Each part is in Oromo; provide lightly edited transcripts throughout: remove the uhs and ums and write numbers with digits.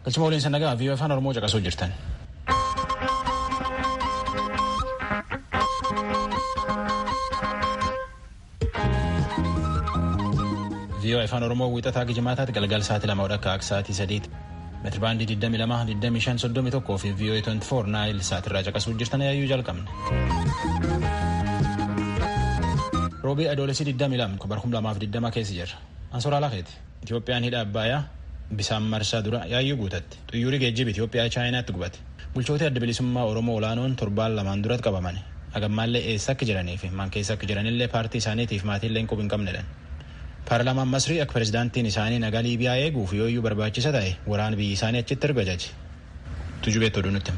Galchuma waliin sannagaa fi afaan Oromoo caqasuu jirtan. Viiyoo afaan Oromoo wiixataa Gijimaataatti galgal sa'aatii 2 akka sa'aatii 3 meetirbaandii 22 25 31 fi viiyoo 24 naayil sa'aatirraa caqasuu jirtan yaayyuu jalqabne. Roobii adoolessi 22 2020 keessa jirra. Ansoora Laaqeeti. Itoophiyaan hidha Abbayaa bisaan marsaa dura yaayyuu guutatti. Xuyyuurri geejjiba Itoophiyaa Chaayinaatti gubate. Bulchoota adda bilisummaa Oromoo olaanoon torbaan lamaan duratti qabaman. Hagammaallee eessa akka jiranii fi maan keessa akka jiranillee paartii isaaniitiif maatiillee hin qubi hin qabnedha. Paarlaamaan Masrii akka pirezidaantiin isaanii nagaa Liibiyaa eeguuf yooyyuu barbaachisa ta'e waraana biyyi isaanii achitti erga jaji. Tujubeetti oduu nutti.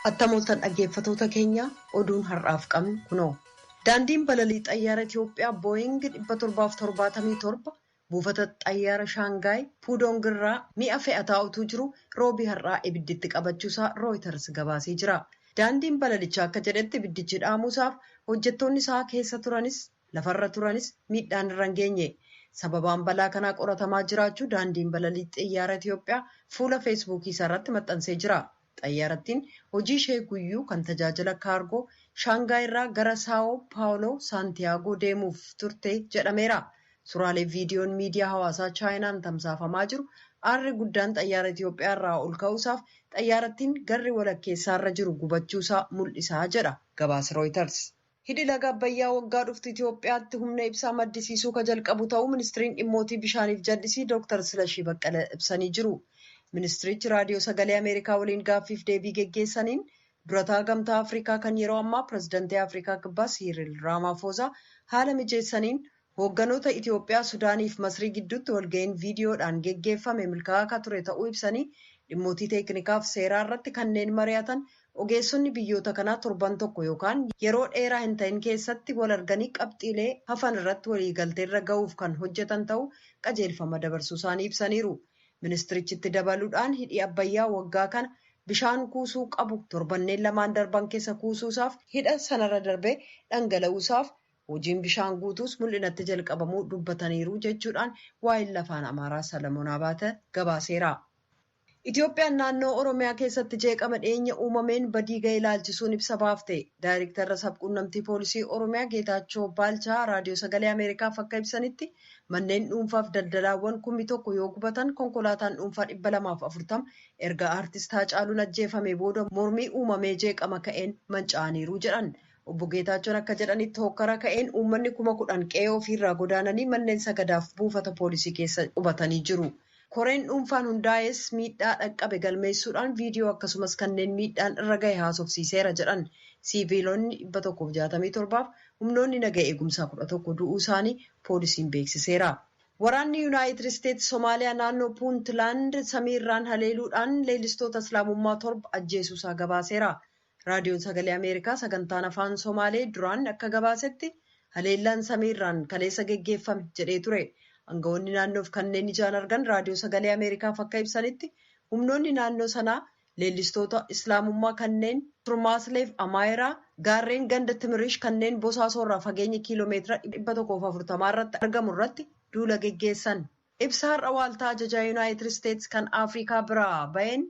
Attamoltan dhaggeeffatoota keenya oduun har'aaf qabnu kunoo. Daandiin balalii xayyaara Itoophiyaa Booying 777 buufata xayyaara Shaangaay Puudongirraa mi'a fe'ataa utuu jiru roobii har'aa ibidditti qabachuusaa Rooyiters gabaasee jira. Daandiin balalichaa akka jedhetti ibiddichi dhaamuusaaf hojjettoonni isaa keessa turanis lafarra turanis miidhaan irra hin geenye. Sababaan balaa kanaa qoratamaa jiraachuu daandiin balalii xayyaara Itoophiyaa fuula feesbuukii isaa irratti maxxansee jira. Xayyaarattiin hojii ishee guyyuu kan tajaajila kaargoo Shaangaay irraa gara Saawoo Paawuloo Saantiyaagoo deemuuf turte jedhameera. Suuraalee viidiyoon miidiyaa hawaasaa Chaayinaan tamsaafamaa jiru aarri guddaan xayyaara Itoophiyaa irraa ol ka'uusaaf xayyaarattiin garri walakkeessaarra jiru gubachuusaa mul'isaa jedha gabaasa Rooyiters. Hidhi laga Abbayyaa waggaa dhuftu Itoophiyaatti humna ibsaa maddisiisuu ka jalqabu ta'uu ministiriin dhimmootii bishaaniif jallisii Dr. Silashii Baqqalee ibsanii jiru. Ministirichi raadiyoo sagalee Ameerikaa waliin gaaffiif deebii geggeessaniin durataa gamtaa Afrikaa kan yeroo ammaa pirezidantii Afrikaa kibbaa Siiriil Raamaafoozaa haala mijeessaniin hoogganoota Itoophiyaa, Sudaaniif Masrii gidduutti walga'iin viidiyoodhaan geggeeffame milkaa'aa akka ture ta'uu ibsanii dhimmootii teeknikaaf seeraa irratti kanneen mari'atan ogeessonni biyyoota kanaa torban tokko yookaan yeroo dheeraa hin ta'in keessatti wal arganii qabxiilee hafan irratti waliigalteerra ga'uuf kan hojjetan ta'uu qajeelfama dabarsuu isaanii ibsaniiru. Ministirichitti dabaluudhaan hidhi Abbayyaa waggaa kana bishaan kuusuu qabu torbanneen lamaan darban keessa kuusuusaaf hidha sanarra darbee dhangala'uusaaf hojiin bishaan guutuus mul'inatti jalqabamuu dubbataniiru jechuudhaan waa'ee afaan Amaaraa Salamoon Abaate gabaaseera. Itoophiyaan naannoo Oromiyaa keessatti jeeqama dhiyeenya uumameen badii ga'e ilaalchisuun ibsa baafte. Daayireektarri sabquunnamtii poolisii Oromiyaa Geetaachoo Baalchaa raadiyoo sagalee Ameerikaaf akka ibsanitti manneen dhuunfaaf daldalaawwan 1,000 yoo gubatan konkolaataan dhuunfaa 240 erga aartist Haacaaluun ajjeefame booda mormii uumamee jeeqama ka'een manca'aniiru jedhan. Obbo Geetaachoon akka jedhanitti hokkara ka'een uummanni 10,000 qe'ee ofiirraa godaananii manneen sagadaaf buufata poolisii keessa qubatanii jiru. Koreen dhuunfaan hundaa'es miidhaa dhaqqabe galmeessuudhaan viidiyoo akkasumas kanneen miidhaan irra ga'e haasofsiiseera jedhan. Siiviilonni 167 humnoonni nagaa eegumsaa 11 du'uu isaanii poolisiin beeksiseera. Waraanni Yuunaayitid Isteetsi Somaaliyaa naannoo Puuntlaand samiirraan haleeluudhaan leellistoota Islaamummaa 7 ajjeesuusaa gabaaseera. Raadiyoon sagalee Ameerikaa sagantaan afaan Somaalee duraan akka gabaasetti haleellaan samiirraan kaleessa geggeeffame jedhee ture. Aangawoonni naannoof kanneen ijaan argan raadiyoo sagalee Ameerikaaf akka ibsanitti humnoonni naannoo sanaa leellistoota Islaamummaa kanneen Turmaasleef Amaayiraa gaarreen ganda Timirish kanneen Bosaasorraa fageenya kiiloomeetira 140 irratti argamu irratti duula geggeessan. Ibsa har'a waaltaa ajajaa Yuunaayitid Isteetsi kan Afrikaa biraa baheen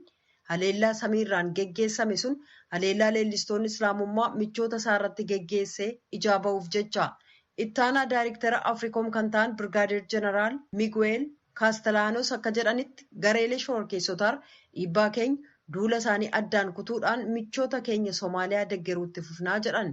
haleellaa samiirraan geggeessame sun haleellaa leellistoonni Islaamummaa michoota isaa irratti geggeessee ijaa ba'uuf jecha. Ittaanaa Daayireektara Afriikoom kan ta'an Birgaadeer Jeneraal Miguel Kaastelaanos akka jedhanitti gareelee shororkeessotaa dhiibbaa keenya duula isaanii addaan kutuudhaan michoota keenya Somaaliyaa deeggaruutti fufnaa jedhan.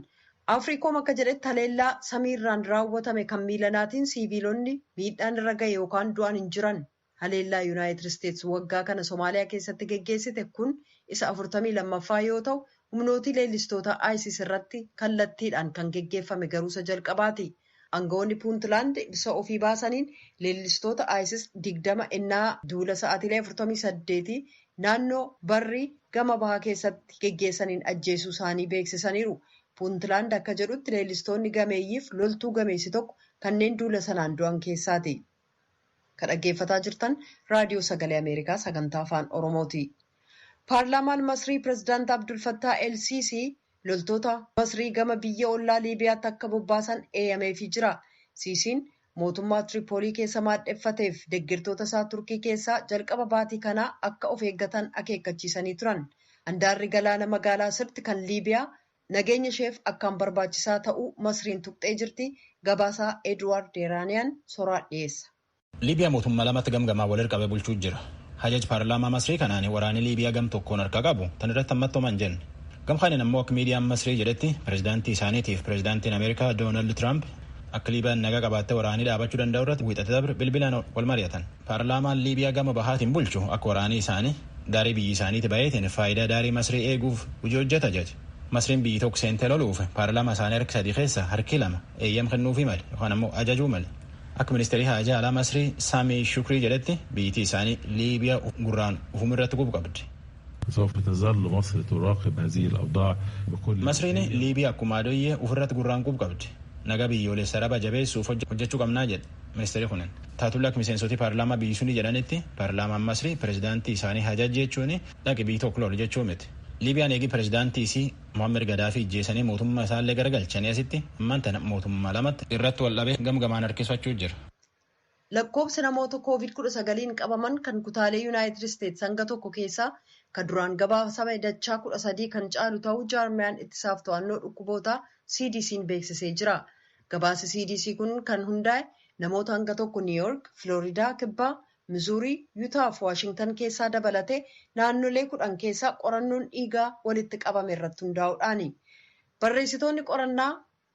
Afriikoom akka jedhetti haleellaa samiirraan raawwatame kan miilanaatiin siiviilonni miidhaan irra ga'e yookaan du'an hin jiran. Haleellaa Yuunaayitid Isteetsi waggaa kana Somaaliyaa keessatti geggeessite kun isa 42ffaa yoo ta'u humnootii leellistoota ISIS irratti kallattiidhaan kan geggeeffame garuu isa jalqabaati. Aangawoonni Puuntlaand ibsa ofii baasaniin leellistoota ISIS 20 ennaa duula sa'aatiilee 48 naannoo barrii gama bahaa keessatti geggeessaniin ajjeesuu isaanii beeksisaniiru. Puuntlaand akka jedhutti leellistoonni gameeyyiif loltuu gameessi tokko kanneen duula sanaan du'an keessaati. Kan dhaggeeffataa jirtan raadiyoo sagalee Ameerikaa sagantaa afaan Oromooti. Paarlaamaan Masrii Pireezidaant Abdul Fattah El-Sisii loltoota Masrii gama biyya ollaa Liibiyaatti akka bobbaasan eeyyameefii jira. Siisiin mootummaa Tiripoolii keessa maadheffateef deeggartoota isaa Turkii keessaa jalqaba baatii kanaa akka of eeggatan akeekkachiisanii turan. Handaarri galaana magaalaa Sirti kan Liibiyaa nageenya isheef akkaan barbaachisaa ta'uu Masriin tuqxee jirti. Gabaasaa Edward Deraaniyaan soraa dhiyeessa. Liibiyaa mootummaa lamatti gamgamaa wal qabee bulchuu jira. Hajaj paarlaamaa Masrii kanaan waraanni Liibiyaa gam tokkoon harka qabu tan irratti hammattoman jenna. Gamkaan ammoo akka miidiyaan Masrii jedhetti pireezidaantii isaaniitiif pireezidaantiin Ameerikaa Doonaald Tiraamp akka Liibiyaan nagaa qabaattee waraanii dhaabachuu danda'u irratti wiixata dabre bilbilaan wal mari'atan. Paarlaamaan Liibiyaa gama bahaatiin bulchu akka waraanii isaanii daarii biyyi isaaniitti baay'ateen faayidaa daarii Masrii eeguuf hojii hojjeta jedhe. Masriin biyyi tokko seentee loluuf paarlaamaa isaanii harki sadii keessa harki lama eeyyam kennuufii male yookaan ammoo ajajuu male. Akka ministeerii haajaa alaa Masrii Saamii Shukrii jedhetti biyyi isaanii Liibiyaa gurraan ufumirratti qubu qabdi. Masriin Liibiyaa akkuma adoyyee ufirratti gurraan qubu qabdi. Nagaa biyyoolessa raba jabeessuuf hojjechuu qabnaa jedhe ministeerri kunin. Taatullaa miseensoti paarlaamaa biyyi suni jedhanitti paarlaamaan Masrii pireezidaantii isaanii Hajaj jechuun dhaqi biyyi tokko lolu jechuu miti. Liibiyaan eegi pireezidaantii isii Mohammed Gaddaafii ijjeessanii mootummaa isaallee garagalchanii asitti ammaan mootummaa lamatti irratti wal dhabee gamgamaan harkisachuu jira. Lakkoobsi namoota COVID-19 qabaman kan kutaalee Yuunaayitid Isteetsi hanga tokko keessaa kan duraan gabaasame dachaa 13 kan caalu ta'uu jaarmiyaan ittisaaf to'annoo dhukkubootaa CDC'n beeksisee jira. Gabaasi CDC kun kan hundaa'e namoota hanga tokko New York, Floridaa, Kibbaa, Mizuurii, Yuutaa fi Waashingtan keessaa dabalatee naannolee 10 keessaa qorannoon dhiigaa walitti qabame irratti hundaa'uudhaani. Barreessitoonni qorannaa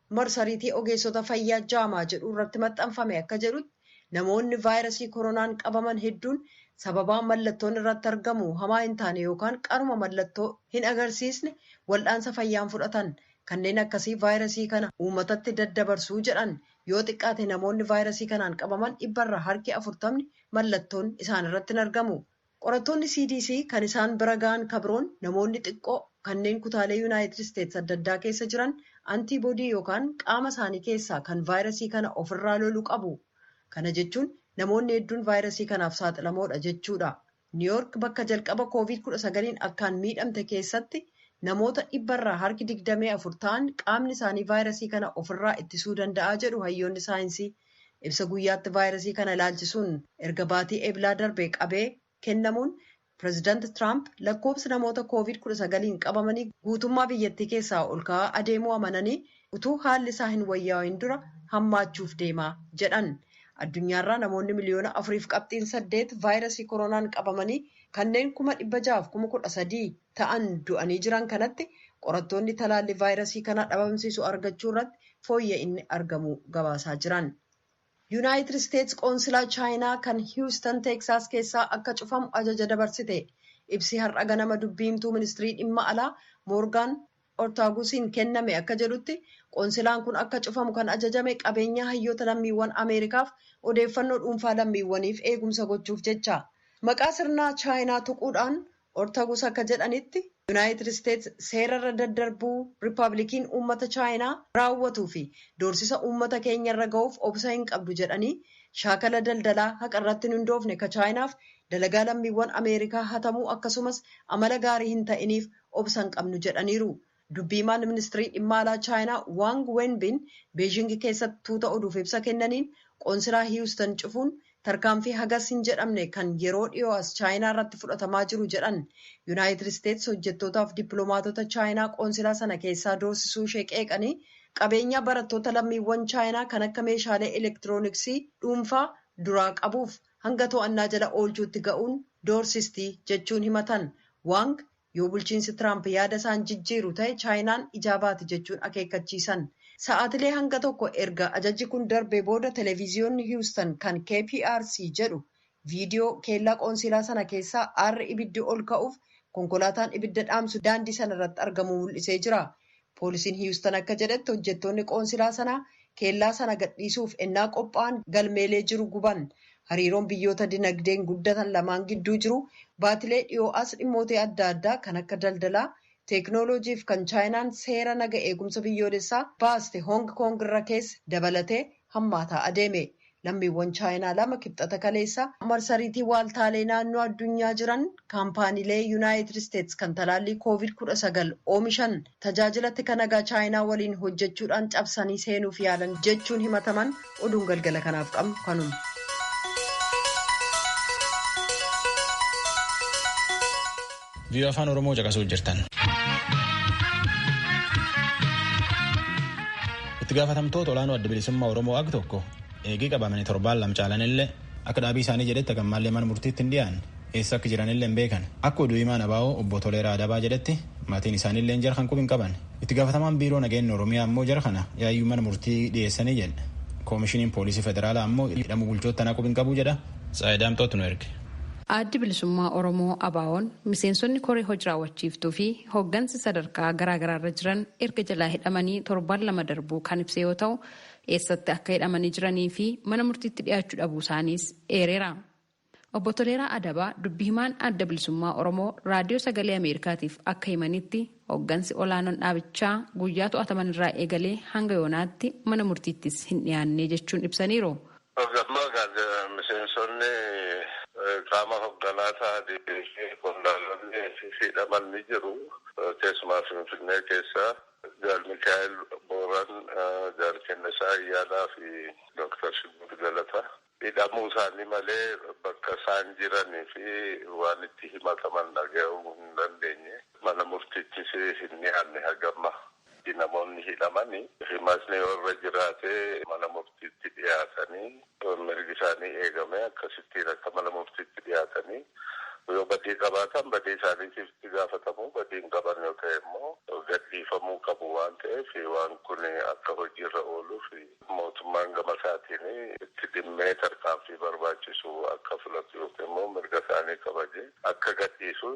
marsariitii ogeessota fayyaa jaamaa jedhu irratti maxxanfame akka jedhutti namoonni vaayirasii koronaan qabaman hedduun sababaa mallattoon irratti argamu hamaa hin taane yookaan qaruma mallattoo hin agarsiisne wal'aansa fayyaan fudhatan. Kanneen akkasii vaayirasii kana uummatatti daddabarsuu jedhan yoo xiqqaate namoonni vaayirasii kanaan qabaman 100 harki 40 mallattoon isaan irratti hin argamu. Qorattoonni CDC kan isaan bira ga'an kabroon namoonni xiqqoo kanneen kutaalee Yuunaayitid Isteetsi adda addaa keessa jiran antiboodii yookaan qaama isaanii keessaa kan vaayirasii kana ofirraa lolu qabu. Kana jechuun namoonni hedduun vaayirasii kanaaf saaxilamoodha jechuudha. Niiyoork bakka jalqaba COVID-19 akkaan miidhamte keessatti namoota 100 harki 24 ta'an qaamni isaanii vaayirasii kana ofirraa ittisuu danda'a jedhu hayyoonni saayinsii. Ibsa guyyaatti vaayirasii kana ilaalchisuun erga baatii eebilaa darbee qabee kennamuun pireezidaanti Tiraamp lakkoobsi namoota COVID-19 qabamanii guutummaa biyyattii keessaa ol ka'aa adeemuu amananii utuu haalli isaa hin wayyaa'in dura hammaachuuf deemaa jedhan. Addunyaarraa namoonni miliyoona 4.8 vaayirasii koronaan qabamanii kanneen 613,000 ta'an du'anii jiran kanatti qorattoonni talaallii vaayirasii kana dhabamsiisu argachuu irratti fooyya'inni argamu gabaasaa jiran. Yuunaayitid Isteetsi qoonsilaa Chaayinaa kan Hiwustan Teeksaas keessaa akka cufamu ajaja dabarsite. Ibsi har'a ganama dubbiimtuu ministirii dhimma alaa Moorgaan Ortaagusiin kenname akka jedhutti qoonsilaan kun akka cufamu kan ajajame qabeenya hayyoota lammiiwwan Ameerikaaf odeeffannoo dhuunfaa lammiiwwaniif eegumsa gochuuf jecha. Maqaa sirnaa Chaayinaa tuquudhaan Ortaagus akka jedhanitti Yuunaayitid Isteetsi seerarra daddarbuu Rippaabilikiin uummata Chaayinaa raawwatuu fi doorsisa uummata keenya irra ga'uuf obsa hin qabdu jedhanii shaakala daldalaa haqa irratti hin hundoofne ka Chaayinaaf dalagaa lammiiwwan Ameerikaa hatamuu akkasumas amala gaarii hin ta'iniif obsa hin qabnu jedhaniiru. Dubbiimaan ministirii dhimma alaa Chaayinaa Wang Wenbin Beejing keessatti tuuta oduuf ibsa kennaniin qoonsilaa Hiwustan cufuun tarkaanfii hagas hin jedhamne kan yeroo dhiyoo as Chaayinaa irratti fudhatamaa jiru jedhan. Yuunaayitid Isteetsi hojjettootaaf dippiloomaatota Chaayinaa qoonsilaa sana keessaa doorsisuu ishee qeeqanii qabeenya barattoota lammiiwwan Chaayinaa kan akka meeshaalee elektirooniksii dhuunfaa duraa qabuuf hanga to'annaa jala oolchuutti ga'uun doorsistii jechuun himatan. Wang yoo bulchiinsi Tiraamp yaada isaan jijjiiru ta'e Chaayinaan ijaabaati jechuun akeekkachiisan. Sa'aatilee hanga tokko erga ajajji kun darbee booda televiziyoonni Hiwustan kan KPRC jedhu viidiyoo keellaa qoonsilaa sana keessaa aarri ibiddi ol ka'uuf konkolaataan ibidda dhaamsu daandii sana irratti argamu mul'isee jira. Poolisiin Hiwustan akka jedhetti hojjettoonni qoonsilaa sanaa keellaa sana gadhiisuuf ennaa qophaa'an galmeelee jiru guban. Hariiroon biyyoota dinagdeen guddatan lamaan gidduu jiru baatilee dhiyoo as dhimmoota adda addaa kan akka daldalaa, teeknooloojiif kan Chaayinaan seera naga eegumsa biyyoolessaa baaste Hong Kong irra keessa dabalatee hammaataa adeeme. Lammiiwwan chaayinaa lama kibxata kaleessa marsariitii waaltaalee naannoo addunyaa jiran kaampaaniilee yuunaayitid isteetsi kan talaallii COVID-19 oomishan tajaajila tika nagaa chaayinaa waliin hojjechuudhaan cabsanii seenuuf yaalan jechuun himataman oduun galgala kanaaf qabnu kanuma. Biyya afaan Oromoo caqasuu jirtan. Itti gaafatamtoota olaanoo adda bilisummaa Oromoo ag tokko eegii qabamanii torbaan lama caalanillee akka dhaabii isaanii jedhetti gammaallee mana murtiitti hin dhiyaanne eessa akka jiranillee hin beekan. Akka oduu himaan abaa'oo obbo Toleeraa Adabaa jedhetti maatiin isaaniillee jara kan qubi hin qaban. Itti gaafatamaan biiroo nageenya Oromiyaa ammoo jara kana yaayyuu mana murtii dhiyeessanii jedha. Koomishiniin poolisii federaalaa ammoo hidhamuu bulchoota tanaa qubi hin qabu jedha. Saayidaamtootu nu erge. Addi bilisummaa Oromoo ABO'n miseensonni koree hojii raawwachiiftuu fi hooggansi sadarkaa garaagaraarra jiran erga jalaa hidhamanii torban lama darbuu kan ibse yoo ta'u eessatti akka hidhamanii jiranii fi mana murtiitti dhiyaachuu dhabuu isaaniis eereera. Obbo Toleeraa Adabaa dubbii himaan adda bilisummaa Oromoo raadiyoo sagalee Ameerikaatiif akka himanitti hooggansi olaanoon dhaabichaa guyyaa to'ataman irraa eegalee hanga yoonaatti mana murtiittis hin dhiyaanne jechuun ibsaniiru. Qaama hoogganaa ta'anii qondaalonni hidhaman ni jiru. Keessumaa Finfinnee keessa Jaal Mikaa'el Booran, Jaal Kennisaa Ayyaanaa fi Dr. Shibbuu Galataa hidhamuu isaanii malee bakka isaan jiranii fi waan itti himataman dhaga'uu hin dandeenye. Mana murtiittis hin dhiyaanne hagamma. Namoonni hidhamanii himasni warra jiraatee mana murtiitti dhiyaatanii mirgi isaanii eegame akkasittiin akka mana murtiitti dhiyaatanii yoo badii qabaatan badii isaaniitiif itti gaafatamu badii hin qaban yoo ta'e immoo gadhiifamuu qabu waan ta'eef waan kun akka hojiirra ooluuf mootummaan gama isaatiin itti dhimmee tarkaanfii barbaachisu akka filatu yookiin immoo mirga isaanii kabaje akka gadhiisu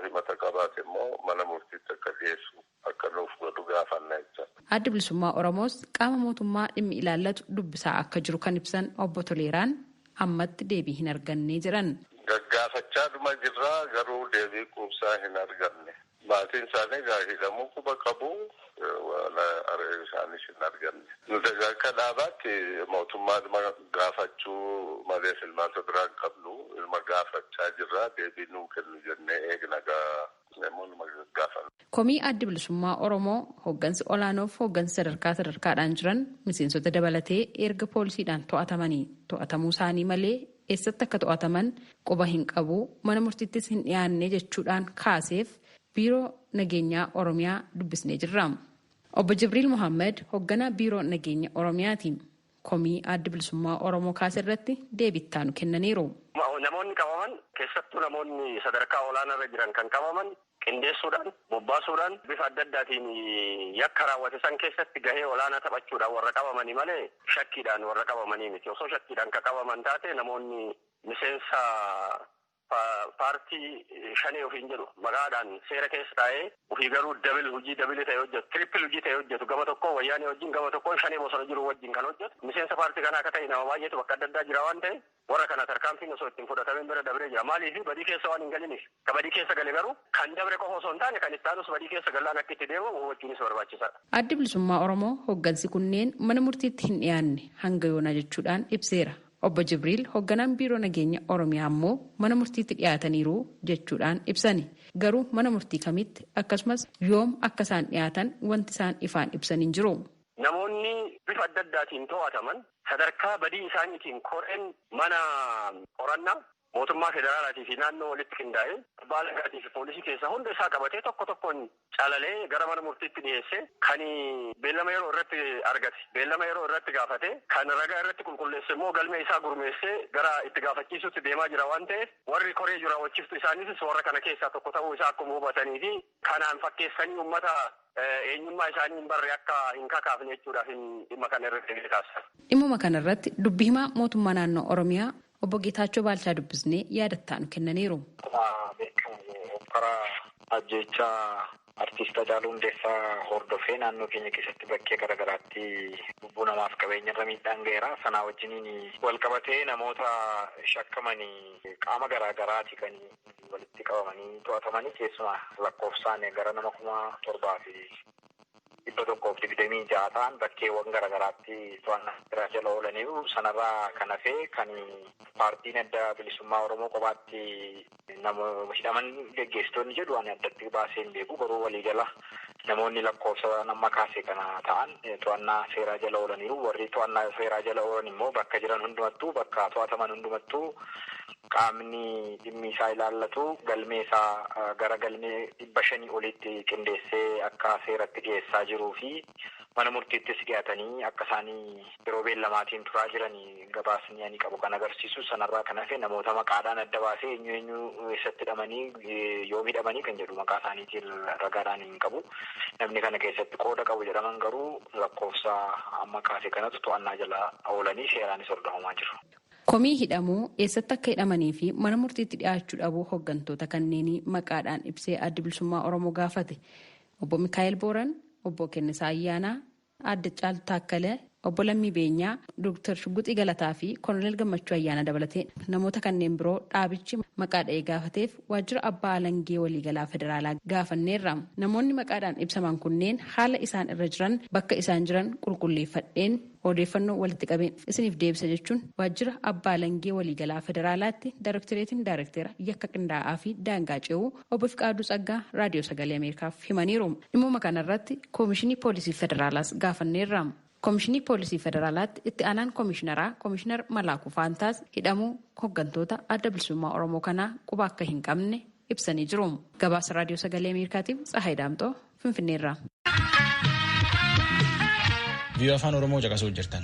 himata qabaate immoo mana murtiitti akka dhiyeessu akka nuuf godhu gaafanna jecha. Addi bilisummaa Oromoos qaama mootummaa dhimmi ilaallatu dubbisaa akka jiru kan ibsan obbo Toleeraan ammatti deebii hin arganne jedhan. Gaggaafachaa dhuma jirraa garuu deebii quubsaa hin arganne. Maatiin isaanii hidhamuu quba qabu waan isaanis hin arganne. Nuti akka dhaabaatti mootummaa gaafachuu malee filmaata biraan qabnu ilma gaafachaa jirraa deebii nuu kennu jennee eegna namoonni gaafatan. Komii addi bilisummaa Oromoo hooggansi olaanoof hooggansi sadarkaadhaan jiran miseensota dabalatee erga poolisiidhaan to'atamuu isaanii malee eessatti akka to'ataman quba hin qabu mana murtiittis hin dhiyaanne jechuudhaan kaaseef biiroo nageenyaa Oromiyaa dubbisnee jirra. Obbo Jibriil Mohaammed hoogganaa biiroo nageenya Oromiyaatiin komii addi bilisummaa Oromoo kaase irratti deebii ittaanu kennaniiru. Namoonni qabaman keessattuu namoonni sadarkaa olaanaarra jiran kan qabaman qindeessuudhaan bobbaasuudhaan bifa adda addaatiin yakka raawwate san keessatti gahee olaanaa taphachuudhaan warra qabamanii malee shakkiidhaan warra qabamanii miti. Osoo shakkiidhaan kan qabaman taate namoonni miseensa paartii shanee ofiin jedhu maqaadhaan seera keessa taa'ee ofii garuu hojii dabili ta'e hojjetu tirippil hojii ta'e hojjetu gama tokko wayyaanee wajjin gama tokko shanee bosona jiru wajjin kan hojjetu miseensa paartii kanaa akka ta'e nama baay'eetu bakka adda addaa jira waan ta'e warra kana tarkaanfiin osoo ittiin fudhatameen bira dabree jira. Maaliif badii keessa waan hin galiniif ka badii keessa gale garuu kan dabre qofa osoo hin taane kan itti aanus badii keessa galaan akka itti deemu hubachuunis barbaachisaadha. Addi bilisummaa Oromoo hooggansi kunneen mana murtiitti hin dhiyaanne hanga yoonaa jechuudhaan ibseera. Obbo Jibriil hoogganaan biiroo nageenya Oromiyaa ammoo mana murtiitti dhiyaataniiru jechuudhaan ibsani. Garuu mana murtii kamitti akkasumas yoom akka isaan dhiyaatan wanti isaan ifaan ibsan hin jiru. Namoonni bifa adda addaatiin to'ataman sadarkaa badii isaaniitiin koreen mana qorannaa mootummaa federaalaatii fi naannoo walitti qindaa'ee abbaa alangaatii fi poolisii keessa hunda isaa qabatee tokko tokkoon calalee gara mana murtiitti dhiyeesse kan beellama yeroo irratti argate beellama yeroo irratti gaafate kan ragaa irratti qulqulleesse immoo galmee isaa gurmeessee gara itti gaafachiisutti deemaa jira waan ta'eef warri koree jiru raawwachiiftu isaaniitis warra kana keessaa tokko ta'uu isaa akkuma hubatanii fi kanaan fakkeessanii uummata eenyummaa isaanii hin barre akka hin kakaafne jechuudhaaf dhimma kana irratti taasisan. Dhimma kana irratti dubbii himaa mootummaa naannoo Oromiyaa Obbo Geetaachoo Baalchaa dubbisnee yaadattaanu kennaniiru. Karaa ajjechaa artiist Haacaaluu Hundeessaa hordofee naannoo keenya keessatti bakkee garaagaraatti lubbuu namaaf qabeenyarra miidhaan ga'eera. Sanaa wajjiniin wal qabatee namoota shakkamanii qaama garaagaraati kan walitti qabamanii to'atamanii keessumaa lakkoofsaan gara nama 7,000 126 ta'an bakkeewwan garaagaraatti to'annaa seeraa jala oolaniiru. Sanarraa kan hafee kan paartiin adda bilisummaa Oromoo kophaatti nama hidhaman geggeessitoonni jedhu ani addatti baasee hin beeku. Garuu waliigala namoonni lakkoofsa nama kaase kana ta'an to'annaa seeraa jala oolaniiru. Warri to'annaa seeraa jala oolan immoo bakka jiran hundumattuu bakka to'ataman hundumattuu qaamni dhimmi isaa ilaallatu galmee isaa gara galmee 500 olitti qindeessee akka seeratti dhiyeessaa jiruu fi mana murtiittis dhiyaatanii akka isaanii yeroo beellamaatiin turaa jiranii gabaasni ani qabu kan agarsiisu. Sanarraa kan hafe namoota maqaadhaan adda baasee eenyu eessatti hidhamanii yoo hidhamanii kan jedhu maqaa isaaniitiin ragaadhaan hin qabu. Namni kana keessatti qooda qabu jedhaman garuu lakkoofsa amma kaase kanatu to'annaa jala oolanii seeraanis hordofamaa jiru. Komii hidhamuu eessatti akka hidhamanii fi mana murtiitti dhiyaachuu dhabuu hooggantoota kanneenii maqaadhaan ibsee adda bilisummaa Oromoo gaafate. Obbo Mikaa'el Booran, Obbo Kennisaa Ayyaanaa, Aadde Caaltuu Taakkalee, Obbo Lammii Beenyaa, Dr. Shugguxii Galataa fi Koloneel Gammachuu Ayyaana dabalatee namoota kanneen biroo dhaabichi maqaa dha'ee gaafateef waajjira abbaa alangee waliigalaa federaalaa gaafanneerra. Namoonni maqaadhaan ibsaman kunneen haala isaan irra jiran bakka isaan jiran qulqulleeffadheen odeeffannoo walitti qabeen isiniif deebisa jechuun waajjira abbaa alangee waliigalaa federaalaatti daayirektera yakka qindaa'aa fi daangaa ce'uu obbo Fiqaaduu Tsaggaa raadiyoo sagalee Ameerikaaf himaniiru. Dhimma kanarratti koomishinii poolisii federaalaas gaafanneerra. Koomishinii poolisii federaalaatti itti aanaan koomishinar Malaakuu Faantaas hidhamuu hooggantoota adda bilisummaa Oromoo kanaa quba akka hin qabne ibsanii jiru. Gabaasa raadiyoo sagalee Ameerikaatiif Tsahaay Daamxoo Finfinneerra. Viiyoo afaan Oromoo caqasuu jirtan.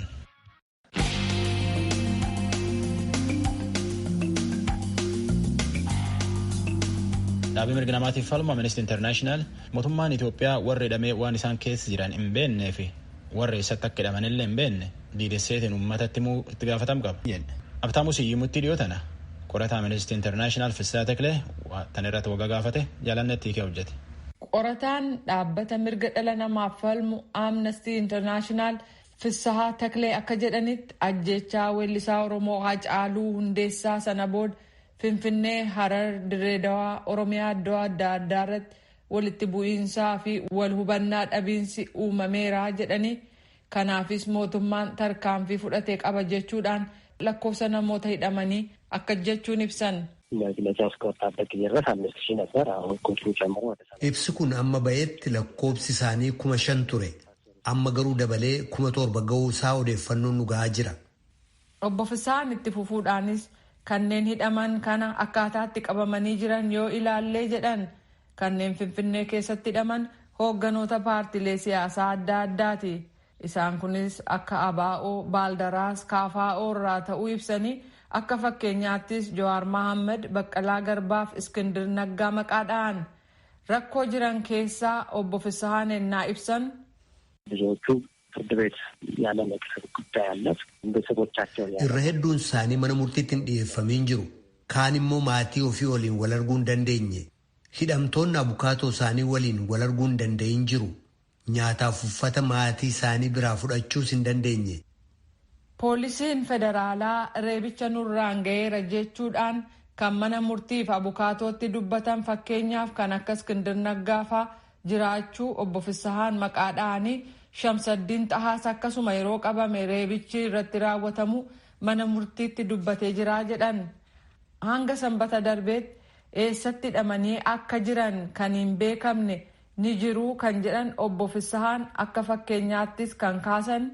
Dhaabii mirga namaatiif falmu Amnesty International mootummaan Itoophiyaa warra hidhamee waan isaan keessa jiran hin beennee fi warra eessatti akka hidhamanillee hin beenne diidesseetiin uummatatti immoo itti gaafatam qaba. Abtaamu Siyyimutti dhiyootana qorata Amnesty International Fissaa Teklee tan irratti waggaa gaafate jaalannetti hiikee hojjete. Qorataan dhaabbata mirga dhala namaaf falmu Amnesty International Fissaa Teklee akka jedhanitti ajjechaa weellisaa Oromoo Haacaaluu Hundeessaa sana booda Finfinnee, Harar, Direedawaa, Oromiyaa iddoo adda addaa irratti walitti bu'iinsaa fi wal hubannaa dhabiinsi uumameera jedhanii kanaafis mootummaan tarkaanfii fudhatee qaba jechuudhaan lakkoofsa namoota hidhamanii akka jechuun ibsan. Ibsi kun amma ba'eetti lakkoofsi isaanii 5,000 ture. Amma garuu dabalee 7,000 ga'uu isaa odeeffannoon nu ga'aa jira. Obbo Fisaan itti fufuudhaanis kanneen hidhaman kana akkaataatti qabamanii jiran yoo ilaallee jedhan kanneen Finfinnee keessatti hidhaman hoogganoota paartilee siyaasaa adda addaati. Isaan kunis akka ABO, Baaldaraas, KFO irraa ta'uu ibsanii akka fakkeenyaattis Jawaar Mohaammed, Baqqalaa Garbaa fi Iskindir Naggaa maqaadhaan rakkoo jiran keessaa obbo Fisaan ennaa ibsan. ብዙዎቹ ፍርድ ቤት ያለ መቅረብ ጉዳይ አለ። ቤተሰቦቻቸው irra hedduun isaanii mana murtiitti hin dhiyeeffamiin jiru. Kaan immoo maatii ofii waliin wal arguu hin dandeenye. Hidhamtoonni abukaatoo isaanii waliin wal arguu hin danda'in jiru. Nyaataaf uffata maatii isaanii biraa fudhachuus hin dandeenye. Poolisiin federaalaa reebicha nurraan ga'eera jechuudhaan kan mana murtiif abukaatootti dubbatan fakkeenyaaf kan akka Iskindir Naggaa fa'aa jiraachuu obbo Fisaan maqaadhaanii Shamsaddiin Xahaas akkasuma yeroo qabame reebichi irratti raawwatamu mana murtiitti dubbatee jira jedhan. Hanga sanbata darbeetti eessatti hidhamanii akka jiran kan hin beekamne ni jiru kan jedhan obbo Fisaan akka fakkeenyaattis kan kaasan.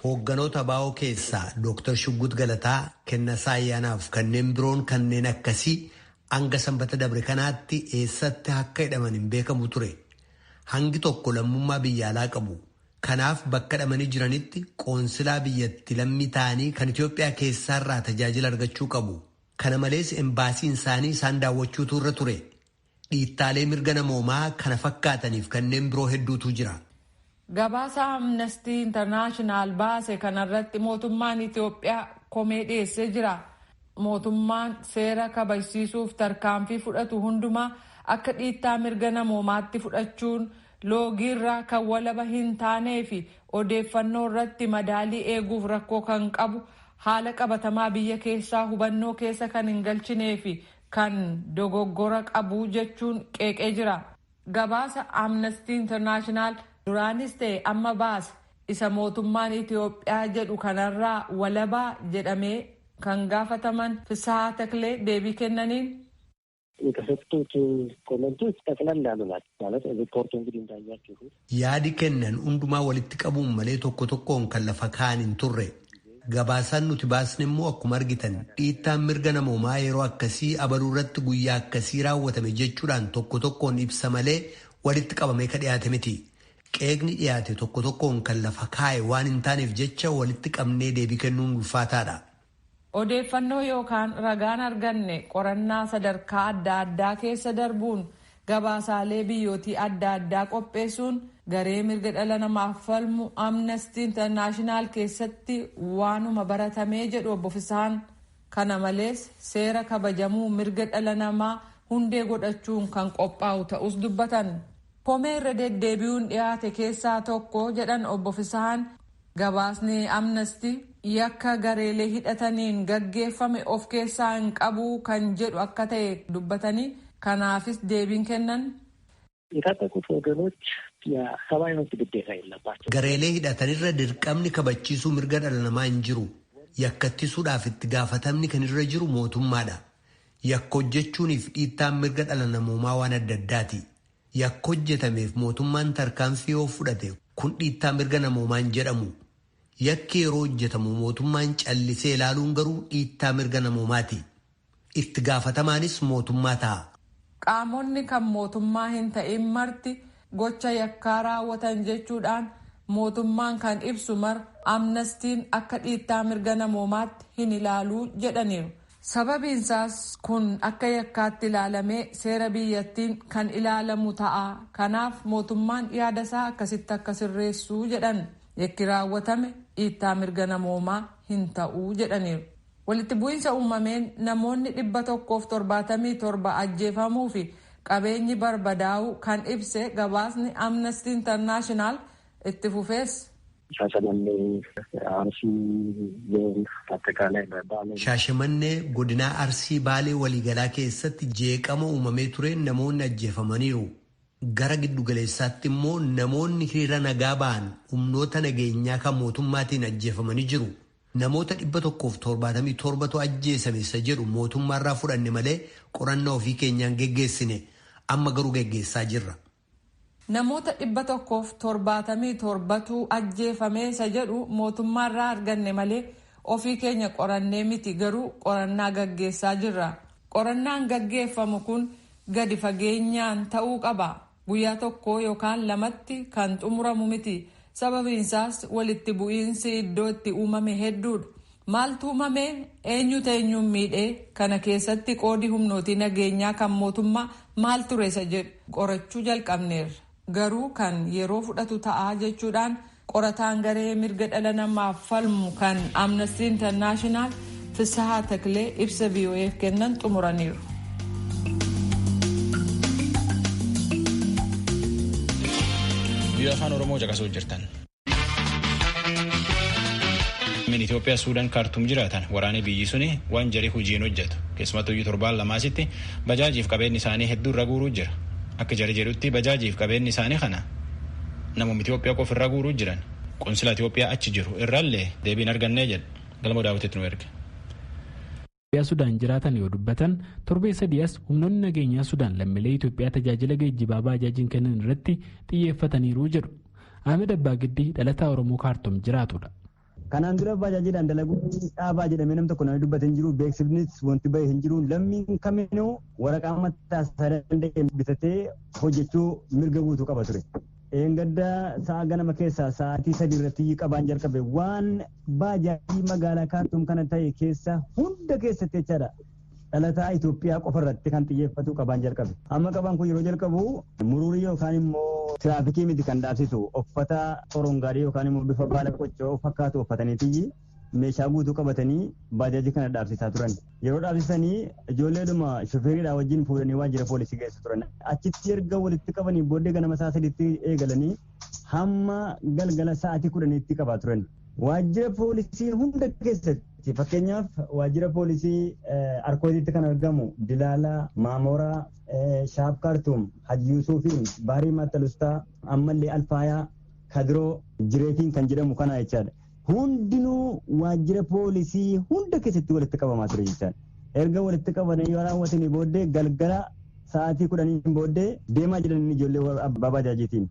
Hoogganoota ABO keessaa Dr. Shugguxii Galataa, Kennisaa Ayyaanaaf kanneen biroon kanneen akkasii hanga sanbata dabre kanaatti eessatti akka hidhaman hin beekamu ture. Hangi tokko lammummaa biyya alaa qabu. Kanaaf bakka hidhamanii jiranitti qoonsilaa biyyatti lammii ta'anii kan Itoophiyaa keessaarraa tajaajila argachuu qabu. Kana malees embaasiin isaanii isaan daawwachuutu irra ture. Dhiittaalee mirga namoomaa kana fakkaataniif kanneen biroo hedduutu jira. Gabaasa Amnesty International baase kanarratti mootummaan Itoophiyaa komee dhiyeessee jira. Mootummaan seera kabachiisuuf tarkaanfii fudhatu hundumaa akka dhiittaa mirga namoomaatti fudhachuun loogiirraa kan walaba hin taanee fi odeeffannoo irratti madaalii eeguuf rakkoo kan qabu haala qabatamaa biyya keessaa hubannoo keessa kan hin galchinee fi kan dogoggora qabu jechuun qeeqee jira. Gabaasa Amnesty International duraanis ta'e amma baase isa mootummaan Itoophiyaa jedhu kanarraa walabaa jedhamee kan gaafataman Fisahaa Taklee deebii kennaniin የተሰጡት ኮሜንቶች ጠቅለል ያሉ ናቸው። ማለት ሪፖርቱ እንግዲህ እንዳያችሁት yaadi kennan hundumaa walitti qabuun malee tokko tokkoon kan lafa kaa'an hin turre. Gabaasaan nuti baasne immoo akkuma argitan dhiittaan mirga namoomaa yeroo akkasii abaluu irratti guyyaa akkasii raawwatame jechuudhaan tokko tokkoon ibsa malee walitti qabamee ka dhiyaate miti. Qeeqni dhiyaate tokko tokkoon kan lafa kaa'e waan hin taaneef jecha walitti qabnee deebii kennuun ulfaataadha. Odeeffannoo yookaan ragaan arganne qorannaa sadarkaa adda addaa keessa darbuun gabaasaalee biyyootii adda addaa qopheessuun garee mirga dhala namaaf falmu Amnesty International keessatti waanuma baratamee jedhu obbo Fisahaan. Kana malees seera kabajamuu mirga dhala namaa hundee godhachuun kan qophaa'u ta'us dubbatan. Komee irra deddeebi'uun dhiyaate keessaa tokko jedhan obbo Fisahaan gabaasni Amnesty yakka gareelee hidhataniin gaggeeffame of keessaa hin qabu kan jedhu akka ta'e dubbatanii kanaafis deebiin kennan. የታጠቁት ወገኖች የሰብአዊ መብት ግዴታ የለባቸው። gareelee hidhatanirra dirqamni kabachiisuu mirga dhala namaa hin jiru. Yakka ittisuudhaaf itti gaafatamni kan irra jiru mootummaadha. Yakka hojjechuuniif dhiittaan mirga dhala namoomaa waan adda addaati. Yakka hojjetameef mootummaan tarkaanfii yoo fudhate kun dhiittaa mirga namoomaa hin jedhamu. Yakki yeroo hojjetamu mootummaan callisee ilaaluun garuu dhiittaa mirga namoomaati. Itti gaafatamaanis mootummaa ta'a. Qaamonni kan mootummaa hin ta'in marti gocha yakkaa raawwatan jechuudhaan mootummaan kan ibsu mar Amnestiin akka dhiittaa mirga namoomaatti hin ilaaluu jedhaniiru. Sababiinsaas kun akka yakkaatti ilaalamee seera biyyattiin kan ilaalamu ta'a. Kanaaf mootummaan yaadasaa akkasitti akka sirreessuu jedhan. Yakki raawwatame dhiittaa mirga namoomaa hin ta'uu jedhaniiru. Walitti bu'iinsa uumameen namoonni 177 ajjeefamuu fi qabeenyi barbadaa'uu kan ibse gabaasni Amnesty International itti fufees. Shaashamannee godinaa Arsii Baalee waliigalaa keessatti jeeqama uumamee tureen namoonni ajjeefamaniiru. Gara giddugaleessaatti immoo namoonni hiriira nagaa ba'an humnoota nageenyaa kan mootummaatiin ajjeefamanii jiru. Namoota 177tu ajjeesame isa jedhu mootummaarraa fudhanne malee qorannaa ofii keenyaan geggeessine amma garuu geggeessaa jirra. Namoota 177tu ajjeefame isa jedhu mootummaarraa arganne malee ofii keenya qorannee miti garuu qorannaa gaggeessaa jirra. Qorannaan gaggeeffamu kun gadi fageenyaan ta'uu qaba. Guyyaa tokko yookaan lamatti kan xumuramu miti. Sababiinsaas walitti bu'iinsi iddoo itti uumame hedduudha. Maaltu uumame eenyutu eenyuun miidhee kana keessatti qoodi humnootii nageenyaa kan mootummaa maal ture isa jedhu qorachuu jalqabneerra. Garuu kan yeroo fudhatu ta'aa jechuudhaan qorataan garee mirga dhala namaaf falmu kan Amnesty International Fisahaa Taklee ibsa VOA'f kennan xumuraniiru. Biyya afaan Oromoo caqasuu jirtan. Min Itoophiyaa Suudaan kaartuum jiraatan waraanni biyyi suni waan jarii hojiin hojjetu. Keessumattuu iyyuu torbaan lamaasitti bajaajiif qabeenyi isaanii hedduu irra guuruu jira. Akka jari jedhutti bajaajiif qabeenyi isaanii kana namoonni Itoophiyaa qofa irra guuruu jiran. Qonsila Itoophiyaa achi jiru irraallee deebiin argannee jedha. Galmoo daawwatitti nu erga. Sudaan jiraatan yoo dubbatan torbee sadi'as humnoonni nageenyaa Sudaan lammiilee Itoophiyaa tajaajila geejjibaa baajaajiin kennan irratti xiyyeeffataniiru jedhu. Ahmed Abbaa Giddii dhalataa Oromoo kaartuum jiraatudha. Kanaan dura baajaajiidhaan dalaguu dhaabaa jedhamee nam tokko namni dubbate hin jiru beeksifnis wanti bahe hin jiru lammiin kaminuu waraqaa mataa danda'e bitatee hojjechuu mirga guutuu qaba ture. Eeggadda sa'a ganama keessaa sa'aatii 3 irratti qabaan jalqabe waan baajaajii magaalaa kaartuum kana ta'e keessa hunda keessatti jechaadha. Dhalataa Itoophiyaa qofa irratti kan xiyyeeffatu qabaan jalqabe. Amma qabaan kun yeroo jalqabu muruurii yookaan immoo tiraafikii miti kan dhaabsisu uffata orongaarii yookaan immoo bifa baala qoccoo fakkaatu uffataniitii meeshaa guutuu qabatanii baajaajii kana dhaabsisaa turan. Yeroo dhaabsisanii ijoolleedhuma shofeeridhaa wajjin fuudhanii waajjira poolisii geessu turan. Achitti erga walitti qabanii booddee ganama sa'a 3tti eegalanii hamma galgala sa'aatii 10tti qabaa turan. Waajjira poolisii hunda keessatti jirti. Fakkeenyaaf waajjira poolisii Arkootitti kan argamu Dilaalaa, Maamoraa, Shaaf Kaartuum, Haji Yuusufiin, Baarii Mattalustaa, ammallee Alfaayaa, Kadiroo, Jireetiin kan jedhamu kana jechaadha. Hundinuu waajjira poolisii hunda keessatti walitti qabamaa ture jechaadha. Erga walitti qabanii yoo raawwatanii booddee galgala sa'aatii 10 booddee deemaa jedhanii ijoollee abbaa baajaajiitiin.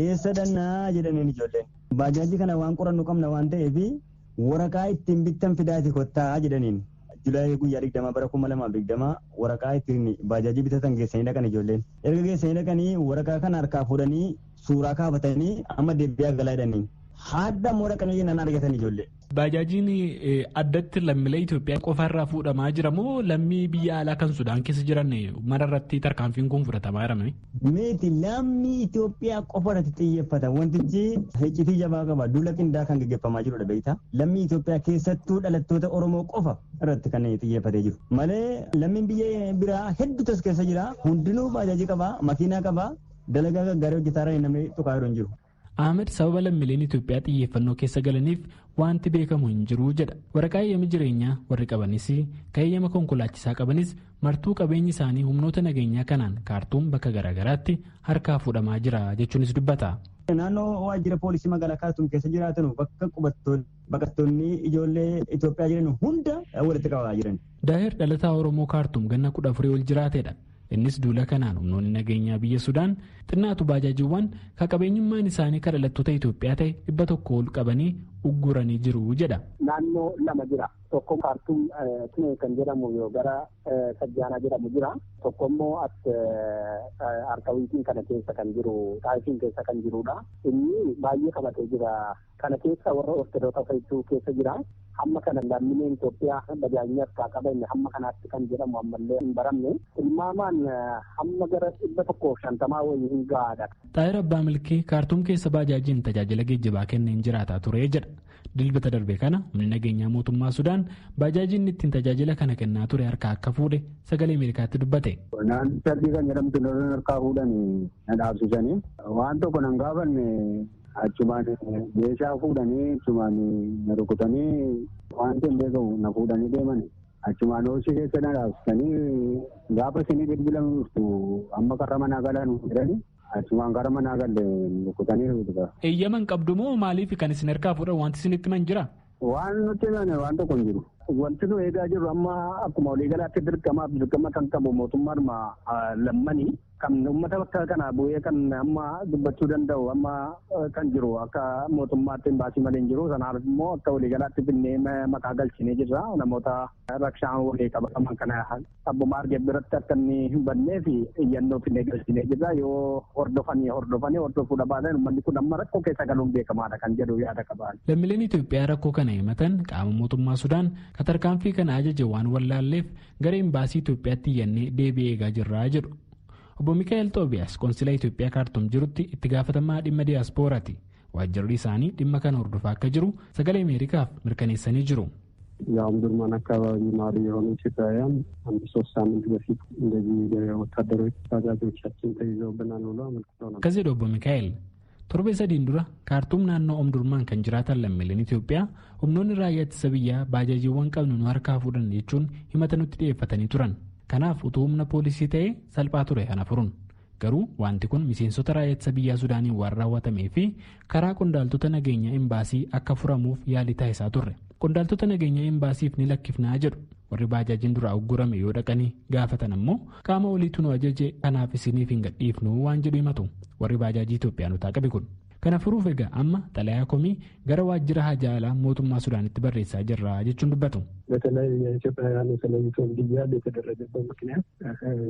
Eessa dhannaa jedhanii ijoolleen. Baajaajii kana waan qorannu qabna waan ta'eef waraqaa ittiin bittan fidaati kottaa jedhaniin. Julaayii guyyaa 20 bara 2020 waraqaa ittiin baajaajii bitatan geessanii dhaqan ijoolleen. Erga geessanii dhaqanii waraqaa kana harkaa fuudhanii suuraa kaafatanii amma deebi'aa galaa jedhanii. Haadha moora qabeeyyiin nan argatan ijoollee. Baajaajiin addatti lammiilee Itoophiyaa qofaarraa fuudhamaa jira moo lammii biyya alaa kan Sudaan keessa jiran mararratti tarkaanfiin kun fudhatamaa jirame? Meeti lammii Itoophiyaa qofarratti xiyyeeffata. Wantichi iccitii jabaa qaba. Duula qindaa kan gaggeeffamaa jirudha beektaa. Lammii Itoophiyaa keessattuu dhalattoota Oromoo qofa irratti kan xiyyeeffatee jiru. Malee lammiin biyya biraa hedduutu as keessa jira. Hundinuu baajaajii qaba, makiinaa qaba, dalagaa gaggaarii hojjetaa namni tuqaa jiru hin jiru. Ahmed sababa lammiileen Itoophiyaa xiyyeeffannoo keessa galaniif wanti beekamu hin jiru jedha. Waraqaa eeyyama jireenyaa warri qabanis kan eeyyama konkolaachisaa qabanis martuu qabeenyi isaanii humnoota nageenyaa kanaan Kaartuum bakka garaagaraatti harkaa fuudhamaa jira jechuunis dubbata. Naannoo waajjira poolisii magaalaa Kaartuum keessa jiraatan bakka baqattoonni ijoollee Itoophiyaa jiran hunda walitti qabaa jiran. Daahir dhalataa Oromoo Kaartuum ganna 14 ol jiraatedha. Innis duula kanaan humnoonni nageenyaa biyya Sudaan xinnaatu baajaajiiwwan kan qabeenyummaan isaanii kan dhalattoota Itoophiyaa ta'e 100 ol qabanii ugguranii jiru jedha. Naannoo lama jira. Tokko Kaartuum kan jedhamu yoo gara Sajjaanaa jedhamu jira. Tokko immoo Arkawiitiin kana keessa kan jiru, Xaayifiin keessa kan jirudha. Inni baay'ee qabatee jira. Kana keessa warra Ortodoksii hedduu keessa jira. Hamma kana lammiileen Itoophiyaa bajaajii harkaa qaban hamma kanaatti kan jedhamu ammallee hin baramne. Ilmaamaan hamma gara 150 wayii hin gahaadha. Xaayir Abbaa Milkii Kaartuum keessa baajaajiin tajaajila geejjibaa kenneen jiraataa ture jedha. Dilbata darbe kana humni nageenyaa mootummaa Sudaan baajaajiin ittiin tajaajila kana kennaa ture harkaa akka fuudhe sagalee Ameerikaatti dubbate. Naannoo sadii kan jedhamtu lolan harkaa fuudhanii na dhaabsisanii waan tokko nan gaafanne achumaan meeshaa fuudhanii achumaan na rukutanii waan hin beekamu na fuudhanii deeman achumaan hoosii keessa na dhaabsisanii gaafa isinii bilbilamu dhuftu amma karra manaa galaan jedhanii achumaan gara manaa galle rukutanii rukuta. Eeyyaman qabdu moo maaliif kan isin harkaa fuudhan wanti isinitti man jira? Waan nuti waan tokko hin jiru. Wanti nu eegaa jirru amma akkuma waliigalaatti dirqama kan qabu mootummaadhuma lammanii kan uummata bakka kana bu'ee kan amma dubbachuu danda'u amma kan jiru akka mootummaatti baasii malee hin jiru. Sanaaf immoo akka waliigalaatti binnee maqaa galchinee jirra. Namoota rakshaan walii qabataman kana abbuma argee biratti akka inni hin bannee fi iyyannoo finnee galchinee jirra. Yoo hordofuudha baatan uummanni kun amma rakkoo keessa galuun beekamaadha kan jedhu yaada qaban. Lammiileen Itoophiyaa rakkoo kana himatan qaama mootummaa Sudaan tarkaanfii kana ajaje waan wallaalleef gara imbaasii Itoophiyaatti iyyannee deebii eegaa jirraa jedhu. Obbo Mikaa'el Xoobiyaas konsilaa Itoophiyaa Kaartuum jirutti itti gaafatamaa dhimma diyaaspooraati. Waajjirri isaanii dhimma kana hordofaa akka jiru sagalee Ameerikaaf mirkaneessanii jiru. የአምዱርማን አካባቢ ማሪ የሆኑ ኢትዮጵያውያን 3 ሳምንት በፊት እንደዚህ ወታደሮች ታጋቾቻችን ተይዘውብናል ብሎ አመልክተው ነበር። ከዚህ ዶቦ ሚካኤል torbe sadiin dura Kaartuum naannoo Omdurmaan kan jiraatan lammiileen Itoophiyaa humnoonni raayyaa ittisa biyyaa baajaajiiwwan qabnu nu harkaa fuudhan jechuun himata nutti dhiyeeffatanii turan. Kanaaf utuu humna poolisii ta'ee salphaa ture kana furuun. Garuu wanti kun miseensota raayyaa ittisa biyyaa Sudaaniin waan raawwatamee fi karaa qondaaltota nageenya imbaasii akka furamuuf yaalii taasisaa turre. Qondaaltota nageenya imbaasiif ni lakkifnaa jedhu. Warri baajaajiin duraa uggurame yoo dhaqanii gaafatan ammoo qaama oliitu nu ajaje kanaaf isiniif hin gadhiifnu waan jedhu himatu. Warri baajaajii Itoophiyaanotaa qabe kun. Kana furuuf egaa amma xalayaa komii gara waajjira hajaa alaa mootummaa Sudaanitti barreessaa jirra jechuun dubbatu. በተለይ የኢትዮጵያውያን ተለይቶ እንዲያዝ የተደረገበት ምክንያት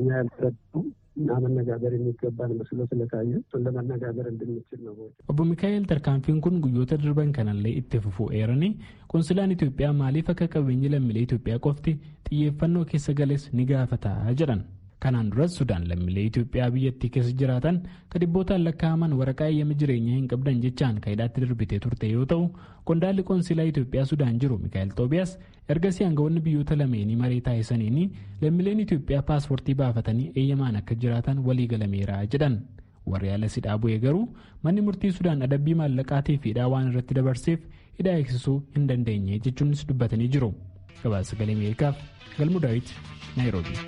እኛ ያልተረዳነው እና መነጋገር የሚገባን መስሎ ስለታየ እሱን ለመነጋገር እንድንችል ነው። Obbo Mikaa'el tarkaanfiin kun guyyoota darban kanallee itti fufuu eeranii konsilaan Itoophiyaa maaliif akka qabeenyi lammiilee Itoophiyaa qofti xiyyeeffannoo keessa gales ni gaafataa jedhan. Kanaan duras Sudaan lammiilee Itoophiyaa biyyattii keessa jiraatan kan dhibbootaan lakkaa'aman waraqaa eeyyama jireenyaa hin qabdan jechaan hidhaatti darbitee turte yoo ta'u, qondaalli konsilaa Itoophiyaa Sudaan jiru Mikaa'el Xoobiyaas ergasii aangawoonni biyyoota lameenii maree taasisaniini lammiileen Itoophiyaa paaspoortii baafatanii eeyyamaan akka jiraatan walii galameera jedhan. Warri ala sidhaa bu'ee garuu manni murtii Sudaan adabbii maallaqaatii fi hidhaa waan irratti dabarseef hidhaa eegsisuu hin dandeenye jechuunis dubbatanii jiru. Gabaasa Sagalee Ameerikaaf Galmuu Daawit Naayiroobii.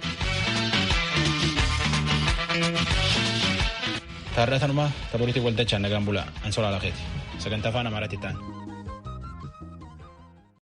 Taarratanuma taphoolitii waltajjii nagaan bulaa Ansoolaa Lakeeti sagantaa afaan Amaaraatti ta'an.